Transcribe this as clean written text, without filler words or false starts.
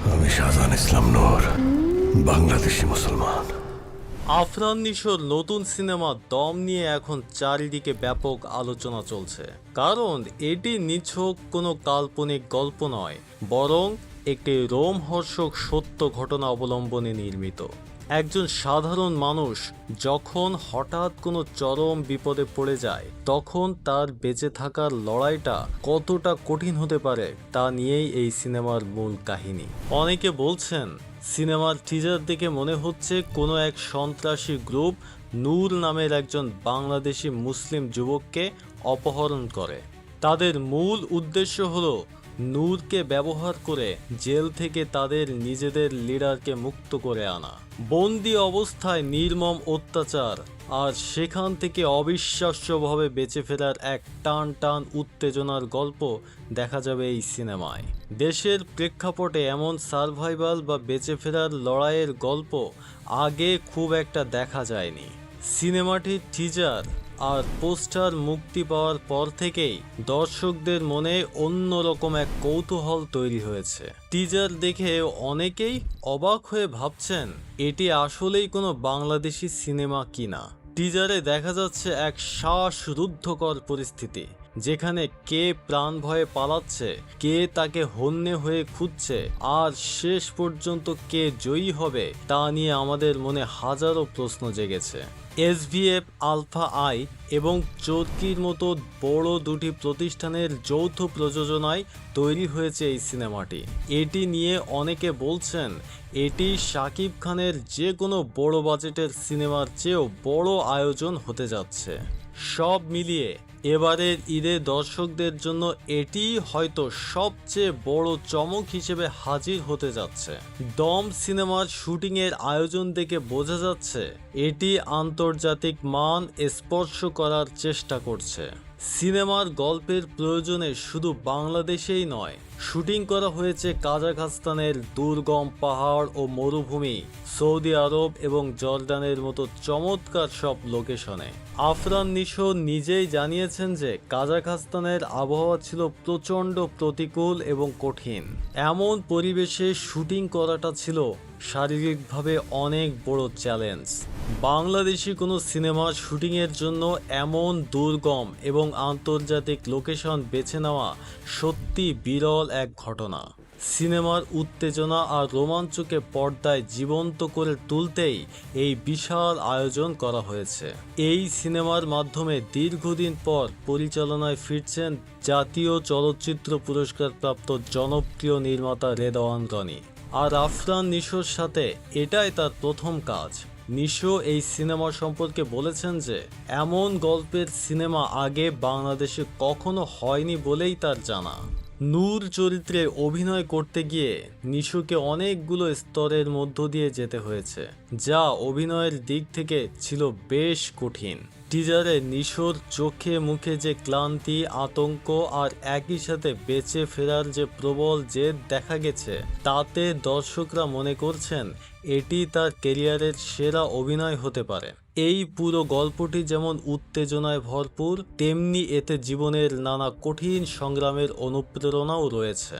আমি শাহজাহান ইসলাম নূর, বাংলাদেশি মুসলমান। আফরান নিশোর নতুন সিনেমা দম নিয়ে এখন চারিদিকে ব্যাপক আলোচনা চলছে, কারণ এটি নিছক কোনো কাল্পনিক গল্প নয়, বরং একটি রোমহর্ষক সত্য ঘটনা অবলম্বনে নির্মিত। একজন সাধারণ মানুষ যখন হঠাৎ কোনো চরম বিপদে পড়ে যায়, তখন তার বেঁচে থাকার লড়াইটা কতটা কঠিন হতে পারে তা নিয়েই এই সিনেমার মূল কাহিনী। অনেকে বলছেন সিনেমার টিজার দেখে মনে হচ্ছে কোনো এক সন্ত্রাসী গ্রুপ নূর নামের একজন বাংলাদেশি মুসলিম যুবককে অপহরণ করে। তাদের মূল উদ্দেশ্য হলো নূরকে ব্যবহার করে জেল থেকে তাদের নিজেদের লিডারকে মুক্ত করে আনা। বন্দি অবস্থায় নির্মম অত্যাচার আর সেখান থেকে অবিশ্বাস্যভাবে বেঁচে ফেরার এক টান টান উত্তেজনার গল্প দেখা যাবে এই সিনেমায়। দেশের প্রেক্ষাপটে এমন সারভাইভাল বা বেঁচে ফেরার লড়াইয়ের গল্প আগে খুব একটা দেখা যায়নি। সিনেমাটির টিজার আর পোস্টার মুক্তি পাওয়ার পর থেকেই দর্শকদের মনে অন্যরকম এক কৌতূহল তৈরি হয়েছে। টিজার দেখে অনেকেই অবাক হয়ে ভাবছেন এটি আসলেই কোনো বাংলাদেশি সিনেমা কিনা। টিজারে দেখা যাচ্ছে এক শ্বাসরুদ্ধকর পরিস্থিতি, যেখানে কে প্রাণ ভয়ে পালাচ্ছে, কে তাকে হন্যে হয়ে খুঁজছে, আর শেষ পর্যন্ত কে জয়ী হবে তা নিয়ে আমাদের মনে হাজারো প্রশ্ন জেগেছে। এসভিএফ, আলফা আই এবং চরকির মতো বড় দুটি প্রতিষ্ঠানের যৌথ প্রযোজনায় তৈরি হয়েছে এই সিনেমাটি। এটি নিয়ে অনেকে বলছেন এটি শাকিব খানের যে কোনো বড় বাজেটের সিনেমার চেয়েও বড় আয়োজন হতে যাচ্ছে। সব মিলিয়ে এবারের ঈদে দর্শকদের জন্য এটি হয়তো সবচেয়ে বড় চমক হিসেবে হাজির হতে যাচ্ছে। দম সিনেমার শুটিংয়ের আয়োজন দেখে বোঝা যাচ্ছে এটি আন্তর্জাতিক মান স্পর্শ করার চেষ্টা করছে। সিনেমার গল্পের প্রয়োজনে শুধু বাংলাদেশেই নয়, শুটিং করা হয়েছে কাজাখস্তানের দুর্গম পাহাড় ও মরুভূমি, সৌদি আরব এবং জর্ডানের মতো চমৎকার সব লোকেশনে। আফরান নিশো নিজেই জানিয়েছেন যে কাজাখস্তানের আবহাওয়া ছিল প্রচণ্ড প্রতিকূল এবং কঠিন। এমন পরিবেশে শুটিং করাটা ছিল শারীরিকভাবে অনেক বড় চ্যালেঞ্জ। বাংলাদেশি কোনো সিনেমার শুটিংয়ের জন্য এমন দুর্গম এবং আন্তর্জাতিক লোকেশন বেছে নেওয়া সত্যি বিরল এক ঘটনা। সিনেমার উত্তেজনা আর রোমাঞ্চকে পর্দায় জীবন্ত করে তুলতেই এই বিশাল আয়োজন করা হয়েছে। এই সিনেমার মাধ্যমে দীর্ঘদিন পর পরিচালনায় ফিরছেন জাতীয় চলচ্চিত্র পুরস্কারপ্রাপ্ত জনপ্রিয় নির্মাতা রেদওয়ান রনি। আর আফরান নিশোর সাথে এটাই তার প্রথম কাজ। নিশো এই সিনেমা সম্পর্কে বলেছেন যে এমন গল্পের সিনেমা আগে বাংলাদেশে কখনো হয়নি বলেই তার জানা। নূর চরিত্রে অভিনয় করতে গিয়ে নিশোকে অনেকগুলো স্তরের মধ্য দিয়ে যেতে হয়েছে, যা অভিনয়ের দিক থেকে ছিল বেশ কঠিন। টিজারে নিশোর চোখে মুখে যে ক্লান্তি, আতঙ্ক আর একই সাথে বেঁচে ফেরার যে প্রবল জেদ দেখা গেছে, তাতে দর্শকরা মনে করছেন এটি তার ক্যারিয়ারের সেরা অভিনয় হতে পারে। এই পুরো গল্পটি যেমন উত্তেজনায় ভরপুর, তেমনি এতে জীবনের নানা কঠিন সংগ্রামের অনুপ্রেরণাও রয়েছে।